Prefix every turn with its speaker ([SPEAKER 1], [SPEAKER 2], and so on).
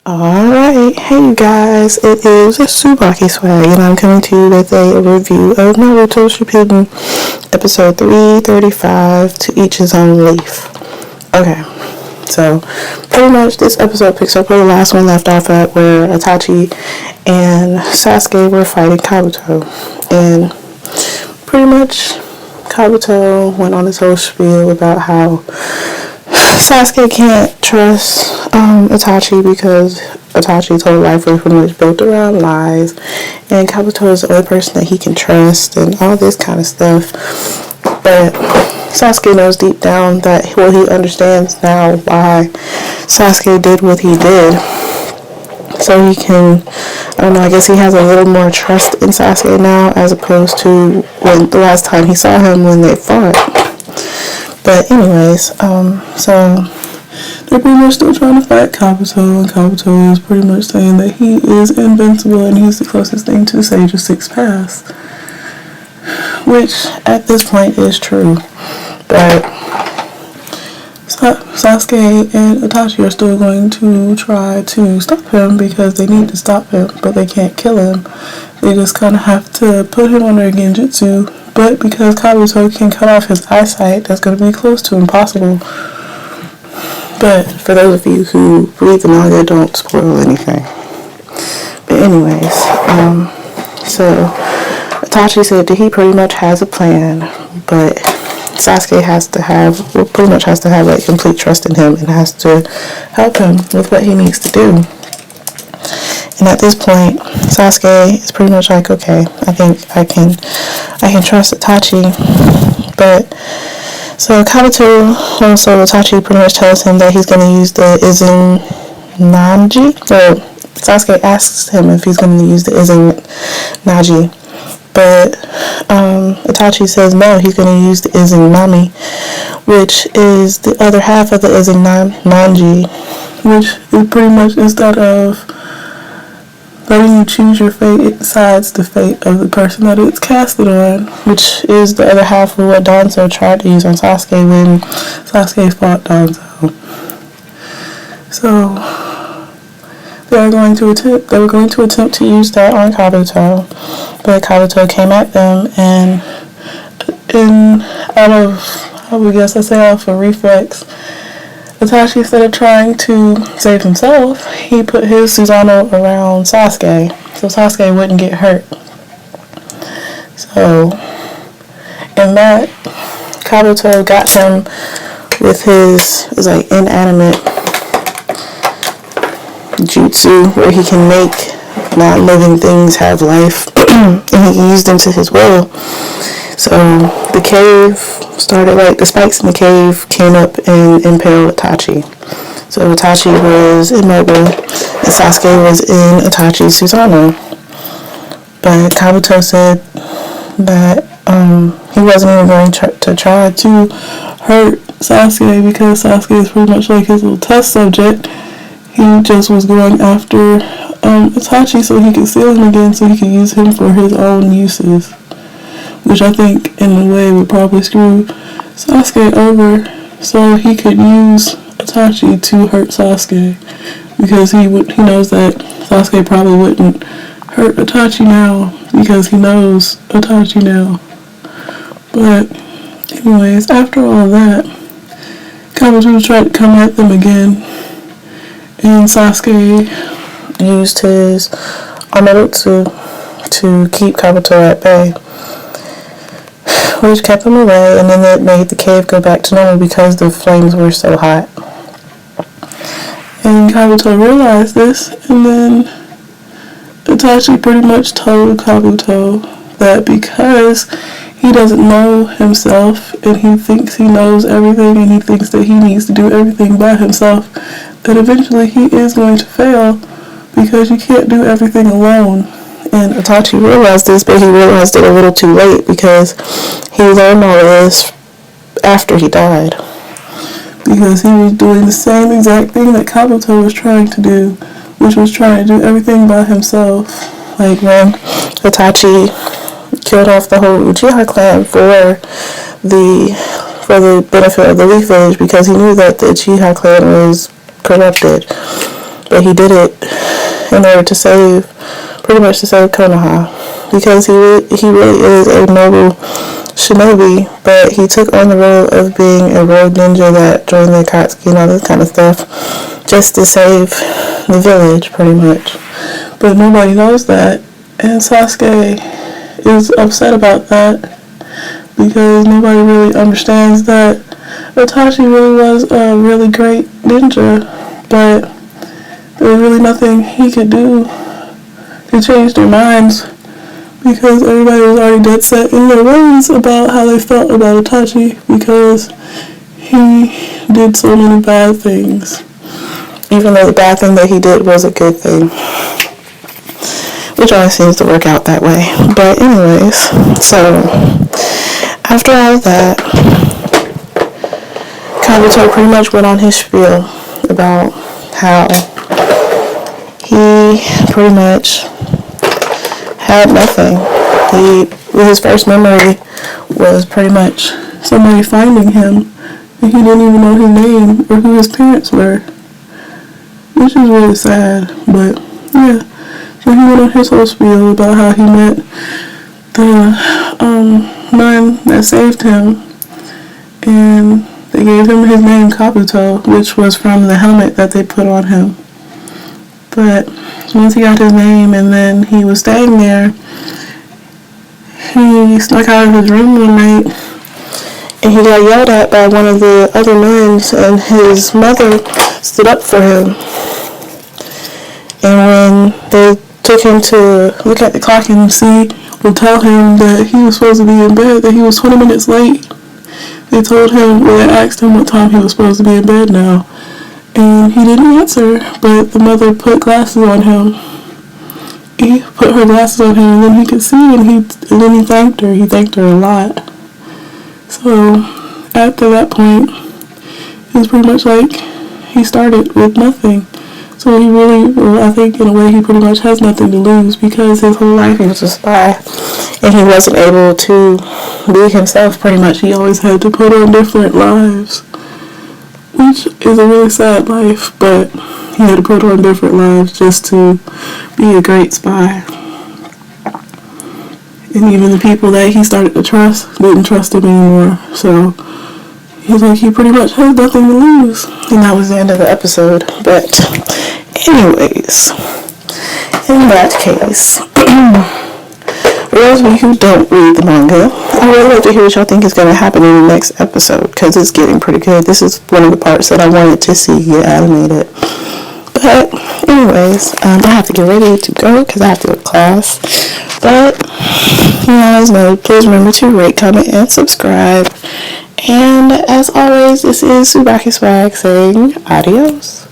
[SPEAKER 1] Alright, hey you guys, it is TsubakiSwagg, and I'm coming to you with a review of Naruto Shippuden, episode 335, To Each His Own Leaf. Okay, so pretty much this episode picks up where the last one left off at, where Itachi and Sasuke were fighting Kabuto, and pretty much Kabuto went on this whole spiel about how Sasuke can't trust Itachi because Itachi's whole life was pretty much built around lies, and Kabuto is the only person that he can trust, and all this kind of stuff. But Sasuke knows deep down that, he understands now why Sasuke did what he did. So he can, I don't know, I guess he has a little more trust in Sasuke now as opposed to when the last time he saw him when they fought. But anyways, so they're pretty much still trying to fight Kabuto, and Kabuto is pretty much saying that he is invincible and he's the closest thing to Sage of Six Paths, which at this point is true. But Sasuke and Itachi are still going to try to stop him because they need to stop him, but they can't kill him. They just kind of have to put him under genjutsu. But because Kabuto can cut off his eyesight, that's going to be close to impossible. But for those of you who read the manga, don't spoil anything. But anyways, so Itachi said that he pretty much has a plan, but Sasuke pretty much has to have like complete trust in him and has to help him with what he needs to do. And at this point, Sasuke is pretty much like, okay, I think I can trust Itachi. But so Itachi pretty much tells him that he's going to use the Izanagi. So Sasuke asks him if he's going to use the Izanagi. But Itachi says no, he's going to use the Izanami, which is the other half of the Izanagi, which is pretty much instead of letting you choose your fate, it decides the fate of the person that it's casted on, which is the other half of what Danzo tried to use on Sasuke when Sasuke fought Danzo. So they were going to attempt to use that on Kabuto, but Kabuto came at them, and off a reflex, Itachi, instead of trying to save himself, he put his Susanoo around Sasuke, so Sasuke wouldn't get hurt. So, in that, Kabuto got him with his inanimate jutsu, where he can make non-living things have life, and he can use them to his will. So the cave started, the spikes in the cave came up and impaled Itachi. So Itachi was immobile, and Sasuke was in Itachi's Susanoo. But Kabuto said that he wasn't even going to try to hurt Sasuke because Sasuke is pretty much like his little test subject. He just was going after Itachi so he could steal him again, so he could use him for his own uses, which I think in a way would probably screw Sasuke over, so he could use Itachi to hurt Sasuke, because he knows that Sasuke probably wouldn't hurt Itachi now because he knows Itachi now. But anyways, after all that, Kabuto tried to come at them again, and Sasuke used his Amarutsu to keep Kabuto at bay, which kept him away, and then it made the cave go back to normal because the flames were so hot. And Kabuto realized this, and then Itachi pretty much told Kabuto that because he doesn't know himself, and he thinks he knows everything, and he thinks that he needs to do everything by himself, that eventually he is going to fail because you can't do everything alone. And Itachi realized this, but he realized it a little too late because he learned all of this after he died. Because he was doing the same exact thing that Kabuto was trying to do, which was trying to do everything by himself. Like when Itachi killed off the whole Uchiha clan for the benefit of the Leaf Village, because he knew that the Uchiha clan was corrupted. but he did it in order to save, pretty much to save Konoha, because he really is a noble shinobi, but he took on the role of being a rogue ninja that joined the Akatsuki and all this kind of stuff just to save the village, pretty much. But nobody knows that, and Sasuke is upset about that because nobody really understands that Itachi really was a really great ninja, but there was really nothing he could do to change their minds because everybody was already dead set in their ways about how they felt about Itachi because he did so many bad things, even though the bad thing that he did was a good thing, which always seems to work out that way. But anyways, so after all of that, Kabuto pretty much went on his spiel about how he pretty much had nothing. His first memory was pretty much somebody finding him, and he didn't even know his name or who his parents were, which is really sad. But yeah, so he went on his whole spiel about how he met the nun that saved him, and they gave him his name Kabuto, which was from the helmet that they put on him. But once he got his name and then he was staying there, he snuck out of his room one night and he got yelled at by one of the other nuns, and his mother stood up for him. And when they took him to look at the clock and see, or tell him that he was supposed to be in bed, that he was 20 minutes late, they told him, they asked him what time he was supposed to be in bed now. And he didn't answer, but the mother put glasses on him. He put her glasses on him, and then he could see, and then he thanked her. He thanked her a lot. So after that point, it was pretty much like he started with nothing. So he really, well, I think in a way he pretty much has nothing to lose because his whole life he was a spy, and he wasn't able to be himself. Pretty much, he always had to put on different lives, which is a really sad life, but he had to put on different lives just to be a great spy. And even the people that he started to trust didn't trust him anymore. So he's like, he pretty much has nothing to lose. And that was the end of the episode. But anyways, in that case, for those of you who don't read the manga, I would love to hear what y'all think is going to happen in the next episode, because it's getting pretty good. This is one of the parts that I wanted to see get animated. But anyways, I have to get ready to go because I have to go to class. But you guys know, please remember to rate, comment, and subscribe. And as always, this is TsubakiSwagg saying adios.